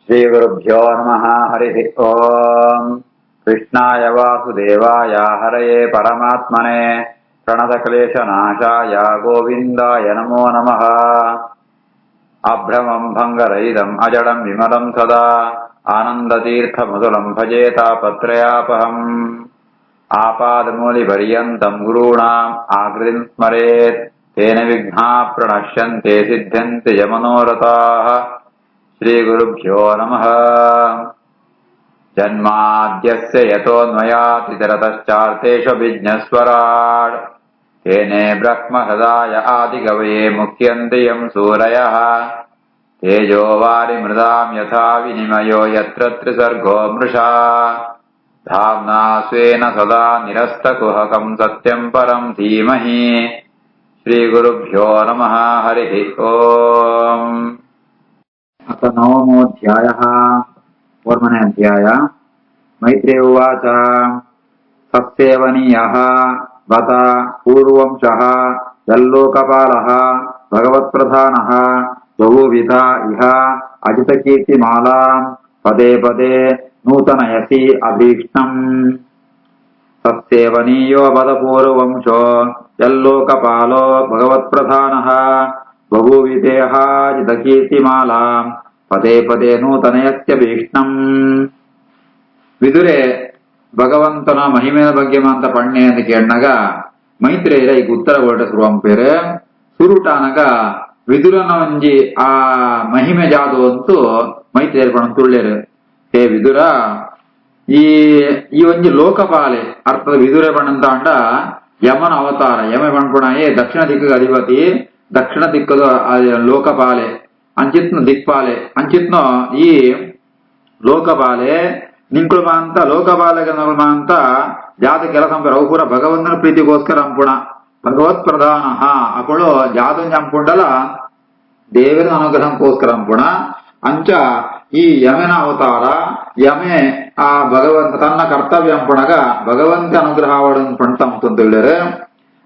श्रीगुरुभ्यो नमः। हरिः ओम्। कृष्णाय वासुदेवाय हरये परमात्मने प्रणतक्लेशनाशाय गोविन्दाय नमो नमः। अभ्रमं भङ्गरहितम् अजडं विमलं सदा आनन्दतीर्थमधुरं भजे तापत्रयापहम्। आपादमूलिपर्यन्तं गुरूणाम् आकृतिं स्मरेत् तेन विघ्नाः प्रणश्यन्ते सिद्ध्यन्ति च मनोरथाः। श्रीगुरुभ्यो नमः। जन्माद्यस्य यतोऽन्वयातितरतश्चार्थेष्वभिज्ञस्वराट् तेने ब्रह्महृदाय आदिकवये मुह्यन्ति यं सूरयः। तेजो वारिमृदां यथा विनिमयो यत्र त्रिसर्गो मृषा धाम्ना स्वेन सदा निरस्तकुहकं सत्यं परं धीमहि। श्रीगुरुभ्यो नमः। हरिः ओम्। अथ नवमोऽध्यायः। वर्मणे अध्याय। मैत्रेय उवाच सत्सेवनीयः बत पूर्ववंशः यल्लोकपालः भगवत्प्रधानः बहुविध इह अजितकीर्तिमालां पदे पदे नूतनयसि अभीक्ष्णम्। सत्सेवनीयो बत पूर्ववंशो यल्लोकपालो भगवत्प्रधानः बहुविधेह अजितकीर्तिमालां ಪದೇ ಪದೇ ನೂತನಯಸ್ಯ ಭೀಕ್ಷ್ಣಂ. ವಿದುರೆ ಭಗವಂತನ ಮಹಿಮೆಯ ಬಗ್ಗೆ ಮಾಂತ ಪಣ್ಣೆ ಅಂತ ಕೇಳಿನಾಗ ಮೈತ್ರೇಯರ ಈಗ ಉತ್ತರ ಹೊರಟ ಸುರುವಂಪೇರೆ ಸುರುಟಾನಗ ವಿದುರನ ಒಂಜಿ ಆ ಮಹಿಮೆ ಜಾದು ಅಂತೂ ಮೈತ್ರೇಯರು ಪಣ ತುಳ್ಳೇರು. ಹೇ ವಿದುರ, ಈ ಒಂಜಿ ಲೋಕಪಾಲೆ ಅರ್ಥದ ವಿದುರೆ ಪಣಂತ ಅಂಡ ಯಮನ ಅವತಾರ. ಯಮ ಪಣ್ಪುಣ ದಕ್ಷಿಣ ದಿಕ್ಕಿಗೆ ಅಧಿಪತಿ, ದಕ್ಷಿಣ ದಿಕ್ಕದ ಲೋಕಪಾಲೆ ಅಂಚಿತ್ನ ದಿಕ್ಪಾಲೆ ಅಂಚಿತ್ನ ಈ ಲೋಕಪಾಲೆ ನಿಂಕುಳು ಮಾಂತ ಲೋಕಪಾಲೆಗೆ ಮಾಂತ ಜಾತ ಕೆಲಸ ಅವು ಪೂರ ಭಗವಂತನ ಪ್ರೀತಿಗೋಸ್ಕರ ಅಂಪುಣ. ಭಗವತ್ ಪ್ರಧಾನ ಅಪಳು ಜಾತಂಜ ಅಂಪುಂಡಲ ದೇವರ ಅನುಗ್ರಹಕ್ಕೋಸ್ಕರ ಅಂಪುಣ. ಅಂಚ ಈ ಯಮೆನ ಅವತಾರ ಯಮೆ ಆ ಭಗವಂತ ತನ್ನ ಕರ್ತವ್ಯ ಅಂಪುಣಗ ಭಗವಂತ ಅನುಗ್ರಹ ಪಣ್ತ ಅಂತಂದೇಳ್ಯಾರೆ.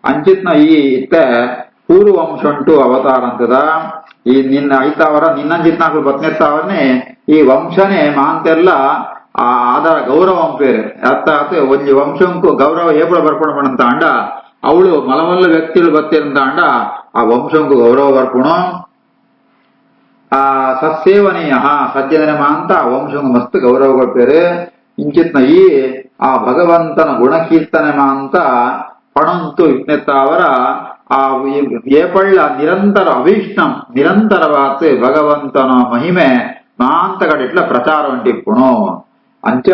ಅಂಚಿತ್ನ ಈ ಇತ್ತೆ ಪೂರ್ವವಂಶ ಉಂಟು ಅವತಾರ ಅಂತದ. ಈ ನಿನ್ನ ಐತಾವರ ನಿನ್ನಂಜಿತ್ನಾಕು ಬತ್ನೆತ್ತಾವನ್ನೇ ಈ ವಂಶನೇ ಮಾಂತೆಲ್ಲ ಆಧಾರ ಗೌರವ ಅಂಪೇರು. ಅರ್ಥಾತ್ ಒಂಜಿ ವಂಶಂಕು ಗೌರವ ಏಪಳ ಬರ್ಪುಣ ಅಂಡ ಅವಳು ಮಲಮಲ್ಲ ವ್ಯಕ್ತಿಗಳು ಬತ್ತೇರಂತ ಅಂಡ ಆ ವಂಶಂಕು ಗೌರವ ಬರ್ಪುಣು. ಆ ಸತ್ಸೇವನೀಯ ಸಜ್ಜನನೆ ಮಾಂತ ಆ ವಂಶಂಕು ಮಸ್ತ್ ಗೌರವ ಕೊಡ್ಪೇರು. ಇಂಚಿತ್ನ ಈ ಆ ಭಗವಂತನ ಗುಣಕೀರ್ತನೆ ಮಾಂತ ಪಣಂತು ಇಟ್ನೆತ್ತಾವರ ಆ ಏಪಳ್ಳ ನಿರಂತರ ಅಭೀಷ್ಟಂ ನಿರಂತರವಾತ್ ಭಗವಂತನ ಮಹಿಮೆ ಮಾಂತ ಕಡಿಟ್ಲ ಪ್ರಚಾರ ಉಂಟಿಪ್ಪುಣು. ಅಂಚ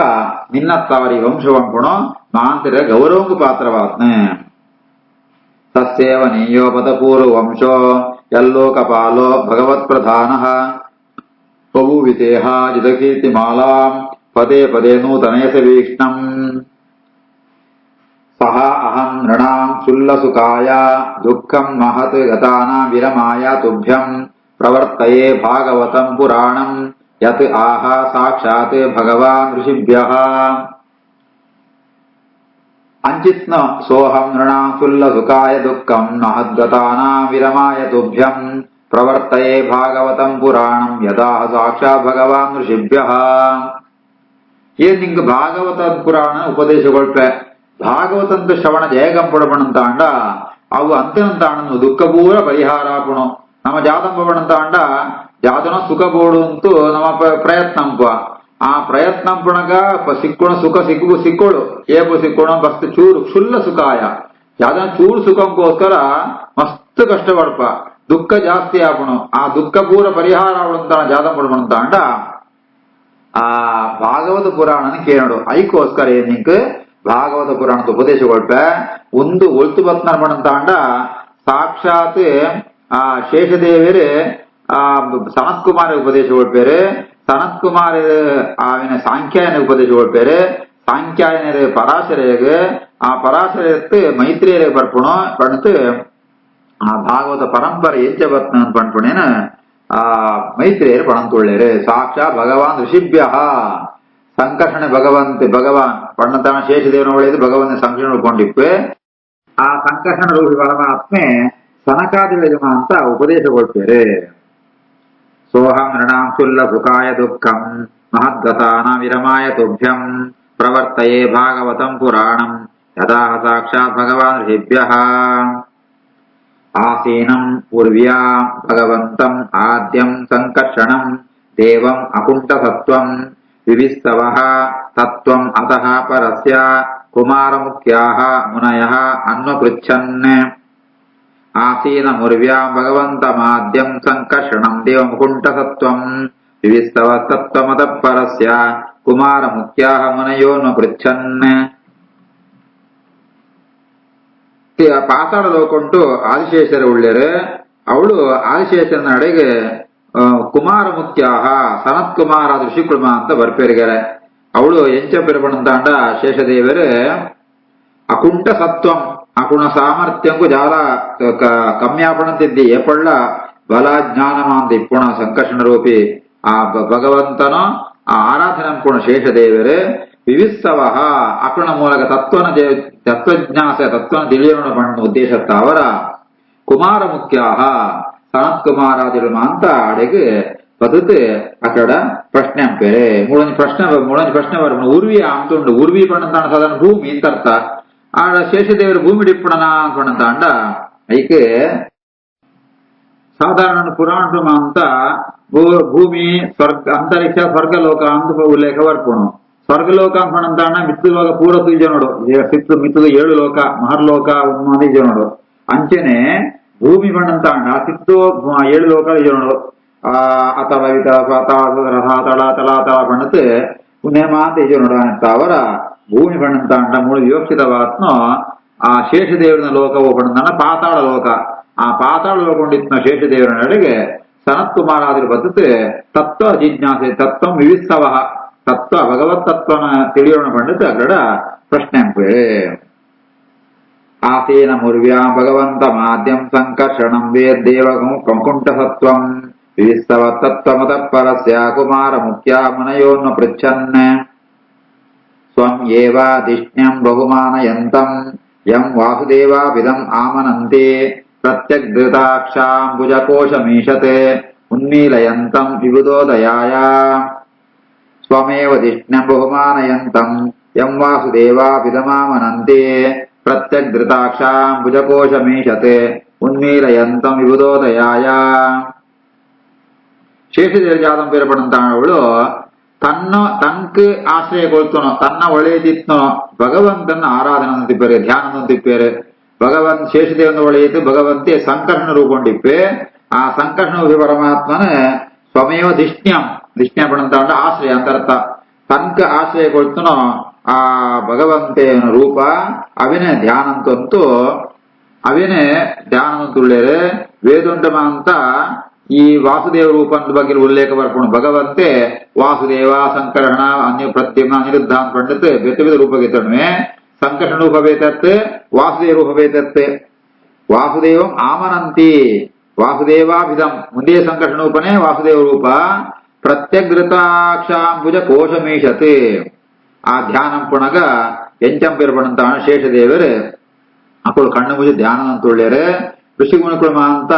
ನಿನ್ನತ್ತಾವರಿ ವಂಶವಂಪುಣು ಮಾಂತರ ಗೌರವಂಗು ಪಾತ್ರವಾತ್ನೆ. ತತ್ಸೇವನೀಯೋ ಪದಪೂರ್ವ ವಂಶೋ ಯಲ್ಲೋಕಪಾಲೋ ಭಗವತ್ ಪ್ರಧಾನ ಬಹುವಿಧೇಹ ಜಿತಕೀರ್ತಿಮಾಲಾಂ ಪದೇ ಪದೇ ನೂತನಯಸ ವೀಕ್ಷ್ಣಂ. ಸಹ ಅಹಂ ನೃಣಾಂ ಸುಲ್ಲಸುಖಾಯ ದುಃಖಂ ಮಹತ್ ಗತಾನಾಂ ವಿರಮಾಯ ತುಭ್ಯಂ ಪ್ರವರ್ತಯೇ ಭಾಗವತಂ ಪುರಾಣಂ ಯತ್ ಆಹ ಸಾಕ್ಷಾತ್ ಭಗವಾನ್ ಋಷಿಭ್ಯಃ. ಅಂಚಿತ್ನ ಸೋಹಂ ನೃಣಾಂ ಸುಲ್ಲಸುಖಾಯ ದುಃಖಂ ಮಹದ್ಗತಾನಾಂ ವಿರಮಾಯ ತುಭ್ಯಂ ಪ್ರವರ್ತಯೇ ಭಾಗವತಂ ಪುರಾಣಂ ಯದಾಹ ಸಾಕ್ಷಾತ್ ಭಗವಾನ್ ಋಷಿಭ್ಯಃ. ಏನ್ ನಿಂಗೆ ಭಾಗವತ ಪುರಾಣ ಉಪದೇಶಗೊಳ್ಪೆ ಭಾಗವತಂತ ಶ್ರವಣ ಜಯಗಂಪುಡಪಣಂತ ಅಂಡ ಅವು ಅಂತಿನಂತ ಅಣ್ಣನು ದುಃಖ ಪೂರ ಪರಿಹಾರಾಪುಣು. ನಮ್ಮ ಜಾತಂಪಣಂತ ಅಂಡ ಜಾತನ ಸುಖ ಬೋಡು ಅಂತೂ ನಮ್ಮ ಪ್ರಯತ್ನಂಪ. ಆ ಪ್ರಯತ್ನಂಪಣಗ ಸಿಕ್ಕುಣ ಸುಖ ಸಿಕ್ಕೋಳು ಏಪು ಸಿಕ್ಕೋಣ ಬಸ್ತ್ ಚೂರು ಕ್ಷುಲ್ಲ ಸುಖಾಯ ಜಾತನ ಚೂರು ಸುಖಕ್ಕೋಸ್ಕರ ಮಸ್ತ್ ಕಷ್ಟಪಡಪ ದುಃಖ ಜಾಸ್ತಿ ಆಪುಣು. ಆ ದುಃಖ ಪೂರ ಪರಿಹಾರ ಅವಳಂತ ಜಾತಂಪಡಪಣಂತ ಅಂಡ ಆ ಭಾಗವತ ಪುರಾಣನ ಕೇಳೋಡು. ಐಕೋಸ್ಕರ ಏನ್ ನಿಂಕ್ ಭಾಗವತ ಪುರಾಣದ ಉಪದೇಶಗೊಳ್ಪೆ ಒಂದು ಒಳ್ತು ಬತ್ನರ್ಮಣಂತ ಅಂಡ ಸಾಕ್ಷಾತ್ ಆ ಶೇಷದೇವರು ಆ ಸನತ್ ಕುಮಾರ ಉಪದೇಶಗೊಳ್ಪೇರು. ಸನತ್ ಕುಮಾರ ಆವಿನ ಸಾಂಖ್ಯಾಯನ ಉಪದೇಶಗೊಳ್ಪೇರು. ಸಾಂಖ್ಯಾಯನ ಪರಾಶರೇಗೆ ಆ ಪರಾಶರತ್ತು ಮೈತ್ರೇಯರಿಗೆ ಬರ್ಪುಣು ಪಣತು ಆ ಭಾಗವತ ಪರಂಪರೆ ಹೆಚ್ಚ ಬತ್ನ ಪಣ್ಪುಣೇನ ಆ ಮೈತ್ರೇಯರು ಪಣಂತುಳ್ಳೇರು. ಸಾಕ್ಷಾ ಭಗವಾನ್ ಋಷಿಭ್ಯ ಸಂಕರ್ಷಣೆ ಭಗವಾನ್ ಪಣ್ಣತಾಣ ಶೇಷದೇವನ ಒಳ್ಳೆಯದು ಭಗವಂತ ಸಂಕರ್ಷಣೆ ಉಳ್ಕೊಂಡಿಪ್ಪೆ. ಆ ಸಂಕರ್ಷಣ ರೂಪಿ ಪರಮಾತ್ಮೆ ಸನಕಾದಿಗಳಿಗೆ ಅಂತ ಉಪದೇಶ ಕೊಡ್ತೇವೆ. ಸೋಹಂ ನೃಣಾಂ ಸುಲ್ಲ ಸುಖಾಯ ದುಃಖಂ ಮಹದ್ಗತಾನ ವಿರಮಾಯ ತುಭ್ಯಂ ಪ್ರವರ್ತಯೇ ಭಾಗವತಂ ಪುರಾಣಂ ಯದಾ ಸಾಕ್ಷಾತ್ ಭಗವಾನ್ ಋಷಿಭ್ಯಃ ಆಸೀನಂ ಉರ್ವ್ಯಾ ಭಗವಂತಂ ಆದ್ಯಂ ಸಂಕರ್ಷಣಂ ದೇವಂ ಅಕುಂಠಸತ್ವಂ ವಿವಿಸ್ತವಃ ತತ್ವಂ ಅತಃ ಪರಸ್ಯ ಕುಮಾರಮುಖ್ಯಾಃ ಮುನಯಃ ಅನ್ವಪೃಚ್ಛನ್ ಆಸೀನಮುರ್ವ್ಯಾ ಭಗವಂತಮಾದ್ಯಂ ಸಂಕರ್ಷಣಂ ದೇವಂ ಅಕುಂಠಸತ್ವಂ ವಿವಿಸ್ತವ ತತ್ವಮತಃ ಪರಸ್ಯ ಕುಮಾರಮುಖ್ಯಾಃ ಮುನಯೋನ್ವಪೃಚ್ಛನ್. ಪಾತಾಳ ಲೋಕಂಟು ಆದಿಶೇಷರ ಉಳ್ಳೇರು ಅವಳು ಆದಿಶೇಷನ ನಡೆಗೆ ಕುಮಾರ ಮುಖ್ಯಾಹ ಸನತ್ ಕುಮಾರ ಋಷಿಕುಳ್ಮ ಅಂತ ಬರ್ಪೇರಿಗಾರೆ. ಅವಳು ಎಂಚ ಪಿರಪಣಂತಾಂಡ ಶೇಷದೇವರು ಅಕುಂಠ ಸತ್ವಂ ಅಕುಣ ಸಾಮರ್ಥ್ಯಂಕು ಜಾಲ ಕಮ್ಯಾಪಣಂತಿದ್ದಿ ಏಪಳ್ಳ ಬಲ ಜ್ಞಾನಮಾಂತ ಇಪ್ಪುಣ ಸಂಕರ್ಷಣ ರೂಪಿ ಆ ಭಗವಂತನೋ ಆ ಆರಾಧನೆ ಅನ್ಪುಣ ಶೇಷದೇವರು ವಿವಿಸ್ತವ ಅಕುಣ ಮೂಲಕ ತತ್ವಜ್ಞಾಸ ತತ್ವನ ತಿಳಿಯೋಣ ಪಣ್ಣ ಉದ್ದೇಶತ್ತ ಅವರ ಕುಮಾರ ಮುಖ್ಯಾಹ ಸನತ್ ಕುಮಾರಾದಿಗಳು ಅಂತ ಅಡೆಗೆ ಪದ್ಧತಿ ಅಕಡ ಪ್ರಶ್ನೆ ಅಂಪೇರೆ ಮೂಳಂಜಿ ಪ್ರಶ್ನೆ ಬರ್ಪಣ ಊರ್ವಿ ಅಂತುಂಡು ಊರ್ವಿ ಪಣ್ಣಂತಾಂಡ ಸಾಧಾರಣ ಭೂಮಿ ಇಂತರ್ಥ ಆಡ ಶೇಷದೇವರು ಭೂಮಿ ಡಿಪ್ಪಣನ ಪಣ್ಣಂತಾಂಡ ಐಕೆ ಸಾಧಾರಣ ಪುರಾಣ ಅಂತ ಭೂಮಿ ಸ್ವರ್ಗ ಅಂತರಿಕ್ಷ ಸ್ವರ್ಗಲೋಕ ಅಂತ ಉಲ್ಲೇಖ ಬರ್ಪಣು. ಸ್ವರ್ಗಲೋಕ ಪಣ್ಣಂತಾಂಡ ಮಿತ್ತುಲೋಕ ಪೂರ ತುಯ್ಜ ನೋಡು ಮಿತ್ತುದು 7 ಲೋಕ ಮಹರ್ಲೋಕ ಉನ್ಮಾದ ಇಜ ನೋಡು ಅಂಚೆನೆ ಭೂಮಿ ಪಣ್ಣಂತಾಂಡ ಸಿತ್ತು 7 ಲೋಕ ಇಜ ನೋಡು ಅಥವಾ ತಳ ಪಣ್ಣತ್ ನೇಮ ಅಂತ ಇಜ ನೋಡು ಅಂತ ಅವರ ಭೂಮಿ ಪಣ್ಣಂತಾಂಡ ಮೂಳು ವಿವಕ್ಷಿತವಾತ್ನೋ ಆ ಶೇಷದೇವರನ ಲೋಕವು ಪಣ್ಣಂತಾಂಡ ಪಾತಾಳ ಲೋಕ. ಆ ಪಾತಾಳ ಲೋಕ ಉಂಡಿತ್ನ ಶೇಷದೇವರ ನಡೆಗೆ ಸನತ್ ಕುಮಾರಾದಿರು ಬದ್ಧತೆ ತತ್ವ ಜಿಜ್ಞಾಸೆ ತತ್ವಂ ವಿವಿಸ್ತವ ತತ್ವ ಭಗವತ್ ತತ್ವನ ತಿಳಿಯೋಣ ಪಂಡಿತ ಅಗಡ ಪ್ರಶ್ನೆ ಅಂಪೇಳೆ. ಆಸೇನ ಮುರ್ವ್ಯಾ ಭಗವಂತ ಮಾದ್ಯಂ ಸಂಕರ್ಷಣಂ ವೇದ್ದೇವ ಕಂಕುಂಠಸತ್ವಂ ವಿವಿಸ್ತವ ತತ್ವಮತಃ ಪರಸ್ಯ ಕುಮಾರ ಮುಖ್ಯ ಮುನಯೋನ್ವ ಪೃಚ್ಛನ್ ಸ್ವಂ ಏವಾದಿಷ್ಣ್ಯಂ ಬಹುಮಾನಯಂತಂ ಯಂ ವಾಸುದೇವಾಭಿದಂ ಆಮನಂತೆ ಪ್ರತ್ಯಗ್ಧೃತಾಕ್ಷಾಂಬುಜಕೋಶಮೀಶತೆ ಉನ್ಮೀಲಯಂತಂ ವಿಬುಧೋದಯಾಯ ಸ್ವಮೇವ ದಿಷ್ಣ್ಯಂ ಬಹುಮಾನಯಂತಂ ಯಂ ವಾಸುದೇವಾಭಿದಮಾಮನಂತೆ ಪ್ರತ್ಯಗ್ಧೃತಾಕ್ಷಾಂಬುಜಕೋಶಮೀಶತೆ ಉನ್ಮೀಲಯಂತಂ ವಿಬುಧೋದಯಾಯ. ಶೇಷದೇವರ ಜಾತಂ ಪೇರಪಡಂತಾಣವಳು ತನಕ್ ಆಶ್ರಯ ಕೊಳ್ತನೋ ತನ್ನ ಒಳ್ಳೆಯದಿತ್ನೋ ಭಗವಂತನ ಆರಾಧನೆ ತಿಪ್ಪೇರೆ ಧ್ಯಾನ ತಿಪ್ಪೇರೆ ಭಗವಂತ ಶೇಷದೇವನ ಒಳ್ಳೆಯದು ಭಗವಂತೆ ಸಂಕರ್ಷಣ ರೂಪೊಂಡಿಪ್ಪೆ ಆ ಸಂಕರ್ಷಣ ಪರಮಾತ್ಮನ ಸ್ವಮೇವ ದಿಷ್ಣ್ಯಂ ಪಡಂತಾಂಡ ಆಶ್ರಯ ಅಂತರ್ಥ ತನಕ ಆಶ್ರಯ ಕೊಳ್ತನೋ ಆ ಭಗವಂತೇನ ರೂಪ ಅವಿನೇ ಧ್ಯಾನಂತಂತೂ ಅವಿನೇ ಧ್ಯಾನಂತುಳ್ಳೇರೆ ವೇದುಂಡಮ ಅಂತ ಈ ವಾಸುದೇವ ರೂಪದ ಬಗ್ಗೆ ಉಲ್ಲೇಖ ಬರ್ಕೊಂಡು ಭಗವಂತೆ ವಾಸುದೇವ ಸಂಕರ್ಷಣ ಅನ್ಯ ಪ್ರತ್ಯಮ ಅನಿರುದ್ಧ ಅಂತ ಪಂಡಿತ್ ಬೇತೆ ಬೇತೆ ರೂಪ ಗೆತ್ತಣ್ವೆ ಸಂಕರ್ಷಣ ರೂಪ ಬೇತತ್ತೆ ವಾಸುದೇವ ರೂಪ ಬೇತತ್ತೆ ವಾಸುದೇವಂ ಆಮನಂತಿ ವಾಸುದೇವಾಭಿಧಂ ಮುಂದೆ ಸಂಕರ್ಷಣ ರೂಪನೇ ವಾಸುದೇವ ರೂಪ ಪ್ರತ್ಯಗ್ಧೃತಾಕ್ಷಾಂಬುಜ ಕೋಶಮೀಶತೆ ಆ ಧ್ಯಾನಂ ಪುಣಗ ಎಂಚಂ ಪೇರ್ಪಣಂತ ಶೇಷದೇವರು ಅಕ್ಕಳು ಕಣ್ಣು ಮುಜಿ ಧ್ಯಾನ ಅಂತುಳ್ಳೇರೆ ಋಷಿಗುಣಕುಳ ಅಂತ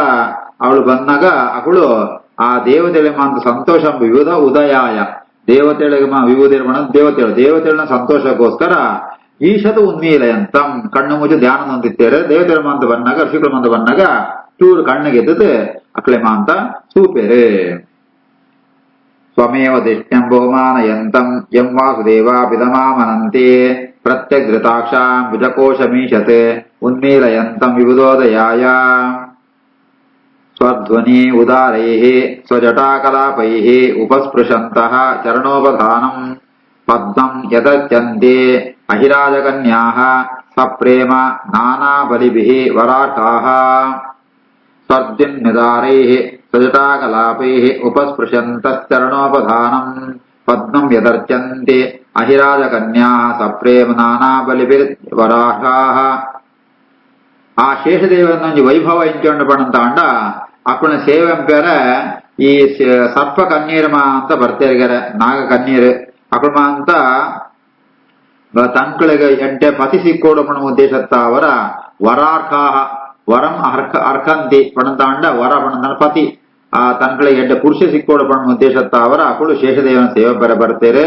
ಅವಳು ಬಂದಾಗ ಅಕ್ಕಳು ಆ ದೇವತೆಳೆ ಅಂತ ಸಂತೋಷ ವಿವಿಧ ಉದಯಾಯ ದೇವತೆಳೆಗೆ ವಿವಿಧ ದೇವತೆಗಳನ್ನ ಸಂತೋಷಕ್ಕೋಸ್ಕರ ಈಶದ ಉನ್ಮೀಲಯಂತಂ ಕಣ್ಣು ಮುಜಿ ಧ್ಯಾನ ಹೊಂದಿತ್ತೇರೆ ದೇವತೆಳ ಅಂತ ಬಂದಾಗ ಋಷಿಗಳ ಅಂತ ಬಂದಾಗ ಚೂರು ಕಣ್ಣಿಗೆ ಎದ್ದತೆ ಅಕ್ಳೆ ಮಾಂತ ಸೂಪೇರೆ. ಸ್ವಮೇವ ದಿಷ್ಟ್ಯಂ ಬಹುಮಾನಯಂತಂ ಯಂ ವಾಸುದೇವಾಭಿದಮಾಮನಂತೆ ಪ್ರತ್ಯಗ್ಧೃತಾಕ್ಷಾಂಬುಜಕೋಶಮೀಶತೆ ಉನ್ಮೀಲಯಂತಂ ವಿಬುಧೋದಯಾಯ. ಸ್ವಧ್ವನಿ ಉದಾರೈಃ ಸ್ವಜಟಾಕಲಾಪೈಃ ಉಪಸ್ಪೃಶಂತಃ ಚರಣೋಪಧಾನಂ ಪದ್ಮಂ ಯದತ್ಯಂತೆ ಅಹಿರಾಜಕನ್ಯಾಃ ಸಪ್ರೇಮ ನಾನಾಬಲಿಭಿಃ ವರಾಠಾಃ ಸ್ವರ್ಜಿನ್ಯುದಾರೈಃ ಸ್ವಜಟಾಕಲಾಪೈಃ ಉಪಸ್ಪೃಶಂತಶ್ಚರಣೋಪಧಾನಂ ಪದ್ಮಂ ಯದರ್ಚ್ಯಂತೆ ಅಹಿರಾಜಕನ್ಯಾಃ ಸಪ್ರೇಮ ನಾನಾಬಲಿಭಿರ್ವರಾಠಾಃ. ಆ ಶೇಷದೇವನೊಂಜಿ ವೈಭವ ಇಂಚೊಂಡು ಪಣಂತಾಂಡ ಅಕ್ಕಳ ಸೇವೆ ಅಂಪೇರ ಈ ಸರ್ಪ ಕಣ್ಣೀರಮ ಅಂತ ಬರ್ತೇರಿಗಾರೆ ನಾಗ ಕಣ್ಣೀರು ಅಕ್ಕಳ ಅಂತ ತಂಕಳಿಗೆ ಎಂಟೆ ಪತಿ ಸಿಕ್ಕೋಡು ಪಣ ಉದ್ದೇಶತ್ತ ಅವರ ವರಾರ್ಖಾಹ ವರಂ ಅರ್ಹಂತಿ ಪಣಂತಾಂಡ ವರ ಪಣಂತಾಂಡ ಪತಿ ಆ ತನ್ಕಳಿಗೆ ಎಡ್ಡ ಪುರುಷ ಸಿಕ್ಕೋಡು ಪಣ ಉದ್ದೇಶತ್ತ ಅವರ ಅಕುಳು ಶೇಷದೇವನ ಸೇವೆ ಬರ್ತಾರೆ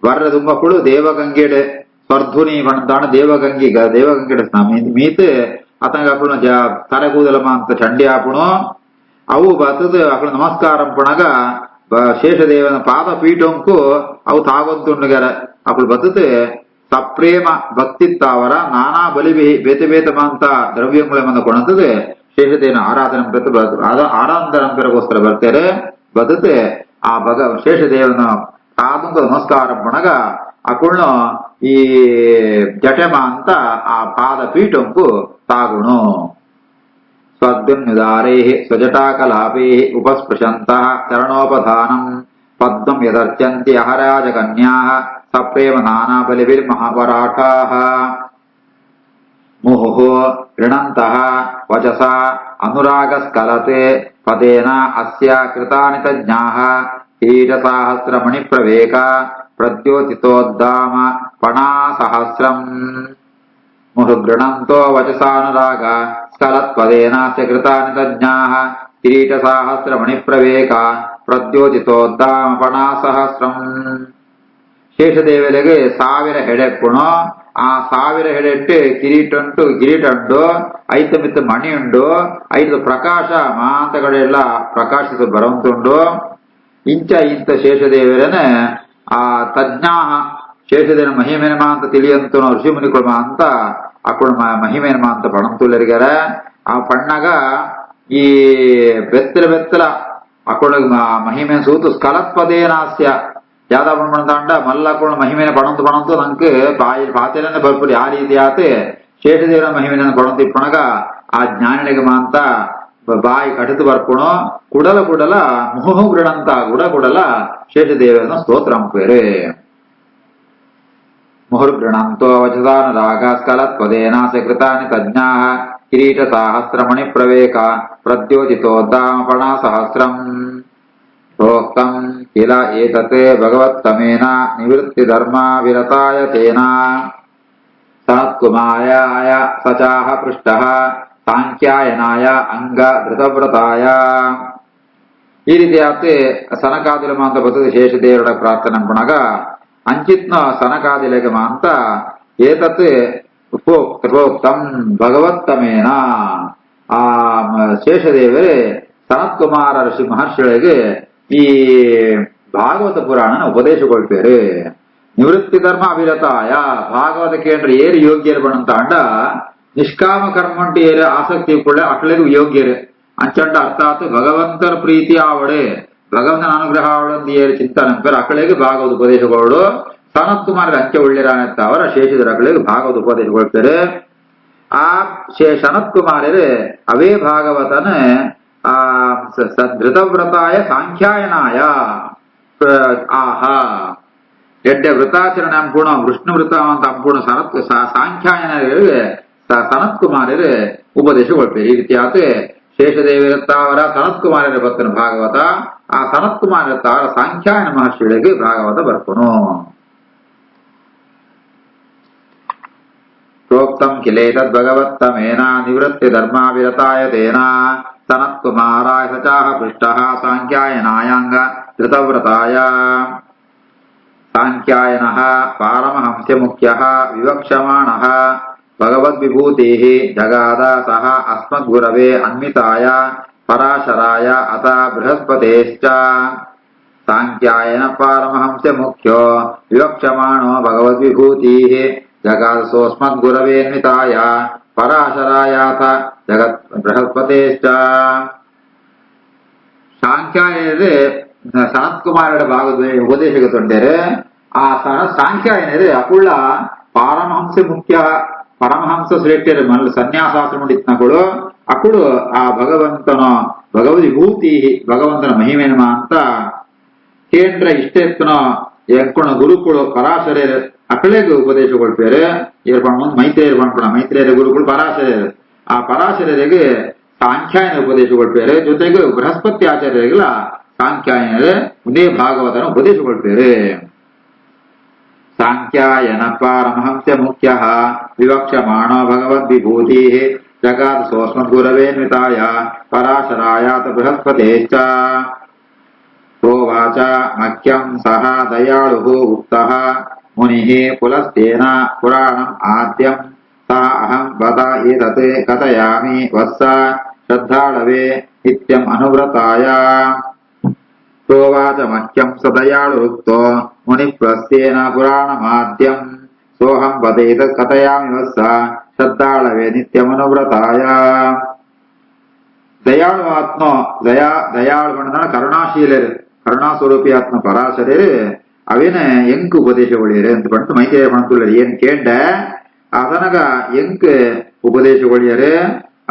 ವರ್ರ ತುಂಬಕ್ಕಳು ದೇವಗಂಗೆಡೆ ಸ್ವರ್ಧುನಿ ಪಣತಾಣ ದೇವಗಂಗೆಡೆ ಮೀತ್ ಅತಂಗ ಅಕುಳು ತಲೆಗೂದಲಮ ಅಂತ ಚಂಡಿ ಆಪುಣು ಅವು ಬತ್ತದ ಅಕುಳು ನಮಸ್ಕಾರಂ ಪಣಗ ಶೇಷದೇವನ ಪಾದ ಪೀಠಂಕು ಅವು ತಾಗೊಂತುಂಡುಗರ ಅಕುಳು ಬತ್ತದ ಸಪ್ರೇಮ ಭಕ್ತಿತ್ತಾವರ ನಾನಾ ಬಲಿ ಬೇತ ದ್ರವ್ಯಗಳ ಮಂದ ಕೊಣತದೆ ಶೇಷದೇವನ ಆರಾಧನೆ ಪೆರಗೋಸ್ಕರ ಬರ್ತಾರೆ ಬದತೆ ಆ ಶೇಷದೇವನ ಪಾದಂಗ ನಮಸ್ಕಾರ ಪಣಗ ಅಕುಳ್ನ ಈ ಜಟಮ ಅಂತ ಆ ಪಾದ ಪೀಠಂಕು ತಾಗುಣು ಸ್ವದ್ಯುನ್ಯುದಾರೇ ಸ್ವಜಟಾಕಲಾಪೇ ಉಪಸ್ಪೃಶಂತಃ ಚರಣೋಪಧಾನಂ ಪದ್ಮಂ ಯದರ್ಚಂತಿ ಅಹರಾಜಕನ್ಯಾ ಸಪ್ರೇಮ ನಾನಾ ಬಲಿಭಿರ್ಮಹಾಪರಾಠಾಃ ಮುಹುಃ ಋಣಂತಃ ವಚಸ ಅನುರಾಗಸ್ಖಲತೆ ಪದೇನ ಅಸ್ಯ ಕೃತಾನಿ ತಜ್ಞಾಃ ಕಿರೀಟಸಾಹಸ್ರಮಣಿಪ್ರವೇಕ ಪ್ರದ್ಯೋತಿತೋದ್ದಾಮ ಪಣಾಸಹಸ್ರಂ ಮುಹುರ್ಗೃಣಂತೋ ವಚಸಾನುರಾಗ ಸ್ಖಲತ್ಪದೇನಾಸ್ಯ ಕೃತಾನಿ ತಜ್ಞಾಃ ಕಿರೀಟಸಾಹಸ್ರಮಣಿಪ್ರವೇಕ ಪ್ರದ್ಯೋತಿತೋದ್ದಾಮ ಪಣಾಸಹಸ್ರಂ ಶೇಷದೇವರಿಗೆ 1000 ಹೆಡೆಕ್ಕುಣು ಆ 1000 ಹೆಡೆಟ್ಟು ಕಿರೀಟಂಡು ಐದು ಮಿತ್ತು ಮಣಿ ಉಂಡು ಐದು ಪ್ರಕಾಶ ಮಾಂತಗಳೆಲ್ಲ ಪ್ರಕಾಶಿಸ ಬರುವಂತುಂಡು ಇಂಥ ಶೇಷದೇವರನ್ನ ಆ ತಜ್ಞಾಹ ಶೇಷದೇವನ ಮಹಿಮೇನಮ ಅಂತ ತಿಳಿಯಂತು ಋಷಿ ಮುನಿಕುಳ್ಮ ಅಂತ ಅಕ್ಕಳು ಮಹಿಮೇನಮ ಅಂತ ಪಣಂತುಲ್ಲರಿಗಾರ ಆ ಪಣ್ಣಗ ಈ ಬೆತ್ತಲ ಅಕ್ಕಳು ಮಹಿಮೇನ ಸೂತು ಸ್ಖಲತ್ಪದೇನಾಸ್ಯ ಯಾವ್ದಾವ ಪಣಂತಾಂಡ ಮಲ್ಲಕ್ಕಳು ಮಹಿಮೇನ ಪಣಂತು ನಂಗೆ ಪಾತೆರನ್ನೇ ಬರ್ಪುರಿ ಆ ರೀತಿ ಆತೆ ಶೇಷದೇವರ ಮಹಿಮೇನ ಪಣಂತು ಇಪ್ಪಣಗ ಆ ಜ್ಞಾನಿಗಳಿಗೆ ಮಾಂತ ಬಾಯಿ ಕಟಿದು ಬರ್ಪುಣು ಕುಡಲ ಮುಹುಗ್ರಣಂತ ಗುಡಲ ಶೇಷದೇವನ ಸ್ತೋತ್ರ ಪೇರೆ ಮುಹುರ್ಗೃಣಂತೋ ವಚಸಾನುರಾಗ ಸ್ಖಲತ್ಪದೇನಾಸ್ಯ ಕೃತಾನಿ ತಜ್ಞಾಃ ಕಿರೀಟ ಸಾಹಸ್ರಮಣಿ ಪ್ರವೇಕ ಪ್ರದ್ಯೋತಿತೋದ್ದಾಮ ಪಣಾಸಹಸ್ರಂ ಪ್ರೋಕ್ತಂ ಕಿಲ ಏತತ್ ಭಗವತ್ತಮೇನ ನಿವೃತ್ತಿ ಧರ್ಮ ವಿರತಾಯ ತೇನ ಸನತ್ಕುಮಾರಾಯ ಸಚಾಹ ಪೃಷ್ಟಃ ಸಾಂಖ್ಯಾಯನಾಯ ಅಂಗ ಧೃತವ್ರತಾಯ ಈ ರೀತಿ ಆತೆ ಸನಕಾದಿಲ ಮಾಂತ ಬರ್ತದೆ ಶೇಷದೇವರ ಪ್ರಾರ್ಥನೆ ಪಣಗ ಅಂಚಿತ್ನ ಸನಕಾದಿಲೆಗೆ ಮಾಂತ ಏತತ್ ಪ್ರೋಕ್ತಂ ಭಗವತ್ತಮೇನ ಆ ಶೇಷದೇವರೇ ಸನತ್ಕುಮಾರ ಋಷಿ ಮಹರ್ಷಿಗಳಿಗೆ ಈ ಭಾಗವತ ಪುರಾಣನ ಉಪದೇಶಗೊಳ್ಪೇರು ನಿವೃತ್ತಿ ಧರ್ಮ ಅವಿರತಾಯ ಭಾಗವತ ಕೇಂದ್ರ ಏರು ಯೋಗ್ಯರು ಬಣಂತ ಅಂಡ ನಿಷ್ಕಾಮ ಕರ್ಮಂಟು ಏರು ಆಸಕ್ತಿ ಕೂಡ ಅಕ್ಳಿಗೂ ಯೋಗ್ಯರು ಅಂಚಂಡ ಅರ್ಥಾತ್ ಭಗವಂತರ ಪ್ರೀತಿ ಆವಡೆ ಭಗವಂತನ ಅನುಗ್ರಹ ಆವಳಂದು ಏರು ಚಿಂತನೆ ಅಕ್ಳಿಗೆ ಭಾಗವತ ಉಪದೇಶಗಳು ಸನತ್ ಕುಮಾರ ಅಂಚೆ ಒಳ್ಳಿರಾನತ್ತ ಅವರ ಶೇಷಿತರ ಅಕ್ಳಿಗೆ ಭಾಗವತ ಉಪದೇಶಗೊಳ್ತಾರೆ ಆ ಸನತ್ ಕುಮಾರರು ಅವೇ ಭಾಗವತನ ಆ ಧೃತವ್ರತಾಯ ಸಾಂಖ್ಯಾಯನಾಯ ಆಹ ಎಡ್ಡೆ ವೃತಾಚರಣೆ ಅಂಪೂರ್ಣ ವಿಷ್ಣು ವೃತ ಅಂತ ಅಂಪೂರ್ಣ ಸಾಂಖ್ಯಾಯನರಿಗೆ ಸನತ್ ಕುಮಾರರು ಉಪದೇಶಗೊಳ್ಪೇರು ಈ ರೀತಿ ಆತ ಶೇಷದೇವಿರತ್ತಾವರ ಸನತ್ ಕುಮಾರರ ಬರ್ತನ ಭಾಗವತ ಆ ಸನತ್ ಕುಮಾರತ್ತಾವರ ಸಾಂಖ್ಯಾಯನ ಮಹರ್ಷಿಗಳಿಗೆ ಭಾಗವತ ಬರ್ಪನು ಪ್ರೋಕ್ತಂ ಕಿಲೇತದ್ ಭಗವತ್ತಮೇನ ನಿವೃತ್ತಿ ಧರ್ಮ ವಿರತಾಯ ತೇನ ಸನತ್ಕುಮಾರಾಯ ಸಚಾಹ ಪೃಷ್ಟಃ ಸಾಂಖ್ಯಾಯನಾಯಾಂಗ ಧೃತವ್ರತಾಯ ಸಾಂಖ್ಯಾಯನಃ ಪಾರಮಹಂಸ್ಯ ಮುಖ್ಯಃ ವಿವಕ್ಷಮಾಣಃ ಭಗವದ್ವಿಭೂತಿಃ ಜಗಾದ ಸಹ ಅಸ್ಮದ್ಗುರವೇ ಅನ್ವಿತಾಯ ಪರಾಶರಾಯ ಅತ ಬೃಹಸ್ಪತೇಶ್ಚ ಸಾಂಖ್ಯಾಯನ ಪಾರಮಹಂಸ್ಯ ಮುಖ್ಯೋ ವಿವಕ್ಷಮಾಣೋ ಭಗವದ್ವಿಭೂತಿಃ ಜಗಾದ ಸೋಸ್ಮದ್ಗುರವೇ ಅನ್ವಿತಾಯ ಪರಾಶರಾಯಾಥ ಜಗತ್ ಬೃಹಸ್ಪತೇಶ್ಚ ಸಾಂಖ್ಯಾಯನರೇ ಸನತ್ ಕುಮಾರರ ಭಾಗದ ಉಪದೇಶಕ್ಕೆ ತೊಂದರೆ ಆ ಸಾಂಖ್ಯಾಯನರೇ ಅಕುಳ್ಳ ಪಾರಮಹಂಸ ಮುಖ್ಯ ಪರಮಹಂಸ ಶ್ರೇಷ್ಠರ ಮಲ್ಲ ಸನ್ಯಾಸಾಶ್ರಮಗಳು ಅಕುಳು ಆ ಭಗವದ್ವಿಭೂತಿ ಭಗವಂತನ ಮಹಿಮೇನಮ ಅಂತ ಕೇಂದ್ರ ಇಷ್ಟೆತ್ತನ ಎಂಕುಣ ಗುರುಕುಳು ಪರಾಶರ ಅಕಳೆಗೆ ಉಪದೇಶಗೊಳ್ಪೇರು ಏರ್ಪಣ್ಣ ಮೈತ್ರಿಯರು ಪಣ್ಪಣ ಮೈತ್ರಿಯರ ಗುರುಗಳು ಪರಾಶರರು ಆ ಪರಾಶರರಿಗೆ ಸಾಂಖ್ಯಾಯನ ಉಪದೇಶಗೊಳ್ಪೇರು ಜೊತೆಗೆ ಬೃಹಸ್ಪತಿ ಆಚಾರ್ಯರಿಗೆಲ್ಲ ಸಾಂಖ್ಯಾಯನರೇ ಒಂದೇ ಭಾಗವತನ ಉಪದೇಶಗೊಳ್ಪೇರು ಸಾಂಖ್ಯಾಯನ ಪಾರಮಹಂಸ ಮುಖ್ಯ ವಿವಕ್ಷಮಾಣ ಭಗವದ್ವಿಭೂತಿ जगाद सोऽस्मद्गुरवेऽन्विताय पराशरायात बृहस्पते च प्रोवाच मह्यं सः दयालुः उक्तः मुनिः पुलस्त्येन पुराणम् आद्यं सा अहं वद एतत् कथयामि वत्स श्रद्धाळवे नित्यम् अनुव्रताय प्रोवाच मह्यं स दयालुरुक्तो मुनिः पुलस्त्येन पुराणमाद्यं सोऽहं वद एतत् कथयामि वत्स श्रद्धाळवे नित्यमनुव्रताय ದಯಾಳು ಆತ್ಮ ದಯಾಳು ಕರುಣಾಶೀಲರು ಕರುಣಾಸ್ವರೂಪಿ ಆತ್ಮ ಪರಾಶರರು ಅವನ ಎಂಕ್ ಉಪದೇಶ ಒಳಿಯರು ಅಂತ ಪಂಡು ಮೈತೇಯ ಪಣತುಳ್ಳರು ಏನ್ ಕೇಂಡ ಅದನಗ ಎಂಕ್ ಉಪದೇಶ ಒಳಿಯರು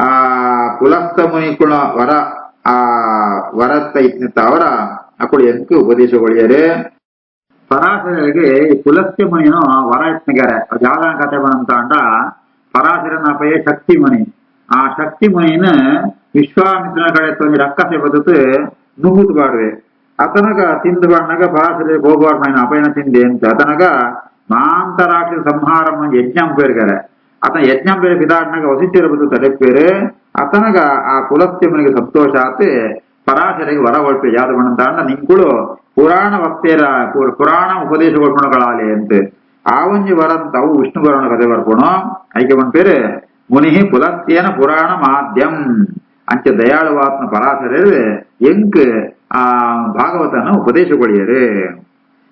ಆ ಪುಲಸ್ತ ಮುನಿಕುಳ ವರ ಆ ವರತ್ತ ಇತ್ನಿತ್ತ ಅವರ ಅಕ್ಕಳು ಎಂಕ್ ಉಪದೇಶ ಒಳಿಯರು ಪರಾಶರರಿಗೆ ಪುಲಸ್ತ್ಯ ಮುನಿನು ವರ ಇತ್ನಗಾರ ಜಾದನ ಕಥೆ ಬಂತ ಅಂಡ ಪರಾಶರನಪಯ ಶಕ್ತಿ ಮುನಿ ಆ ಶಕ್ತಿ ಮುನಿನ ವಿಶ್ವಾಮಿತ್ರನ ಕಡೆ ತೊಂದಿ ರಕ್ಕಸೆ ಬದುಕು ನುಗ್ಗುದು ಬಾಡ್ವೆ ಅತನಗ ತಿಂದು ಬಣ್ಣಗ ಪರಾಶರ ಗೋಪಾರ್ಮೈನ ಅಪಯನ ತಿಂದೆ ಅಂತ ಅತನಗ ಮಾಂತರಾಕ್ಷ ಸಂಹಾರ ಯಜ್ಞಂ ಪೇರ್ಗಾರೆ ಅತನ ಯಜ್ಞಂ ಪೇರು ಬಿದಾಡ್ನಾಗ ವಸಿಷ್ಠರ ಬದು ತಡೆಪೇರು ಅತನಗ ಆ ಪುಲಸ್ತ್ಯ ಮುನಿಗೆ ಸಂತೋಷ ಆತು ಪರಾಶರಿಗೆ ವರ ಒಳ್ಪೆ ಯಾವ್ದು ಬಣ್ಣಂತ ಅಣ್ಣ ನಿಂಕುಳು ಪುರಾಣ ವಕ್ತೇರ ಪುರಾಣ ಉಪದೇಶ ಕೊಡ್ಕೊಳಗಳಾಲಿ ಅಂತ ಆವಂಜಿ ವರಂತ ಅವು ವಿಷ್ಣು ಪುರಾಣ ಕಥೆ ಬರ್ಕೊಣು ಐಕೆ ಬಂದ ಪೇರು ಮುನಿ ಪುಲಸ್ತ್ಯೇನ ಪುರಾಣ ಮಾಧ್ಯಂ ಅಂಚೆ ದಯಾಳುವಾತ್ಮ ಪರಾಶರರು ಎಂಕ್ ಆ ಭಾಗವತನ ಉಪದೇಶ ಕೊಡಿಯರು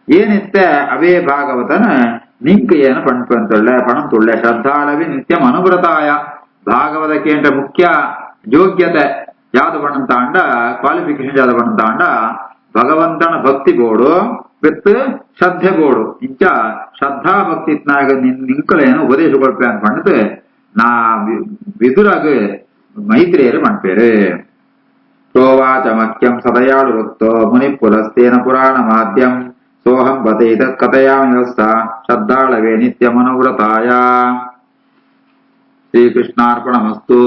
ಏನಿತ್ತ ಅವೇ ಭಾಗವತನ ನಿಂಕ್ ಏನು ಪಣಂತುಳ್ಳೆ ಶ್ರದ್ಧಾಳವಿ ನಿತ್ಯಂ ಅನುವ್ರತಾಯ ಭಾಗವತ ಕೇಂದ್ರ ಮುಖ್ಯ ಯೋಗ್ಯತೆ ಯಾವ್ದು ಬಣ್ಣಂತ ಅಂಡ ಕ್ವಾಲಿಫಿಕೇಶನ್ ಯಾವ್ದು ಬಣ್ಣಂತ ಅಂಡ ಭಗವಂತನ ಭಕ್ತಿ ಬೋಡು ವಿತ್ ಶ್ರದ್ಧೆ ಬೋಡು ಇಂಚ ಶ್ರದ್ಧಾ ಭಕ್ತಿ ನಿಂಕಲೇನು ಉಪದೇಶ ಕೊಡ್ಪೆ ಅಂತ ಪಣ್ಣದು ನಾ ವಿದುರಾಗ ಮೈತ್ರಿಯರು ಮಾಡ್ಪೇರು ಪ್ರೋವಾಚ ಮಖ್ಯಂ ಸದಯಾಳುರುಕ್ತೋ ಮುನಿ ಪುಲಸ್ತ್ಯೇನ ಪುರಾಣ ಮಾಧ್ಯಂ ಸೋಹಂ ಬತೆ ಇದತ್ ಕಥಯಾಮಿ ವತ್ಸ ಶ್ರದ್ಧಾಳವೇ ನಿತ್ಯಮನುವ್ರತಾಯ ಶ್ರೀಕೃಷ್ಣಾರ್ಪಣಮಸ್ತು.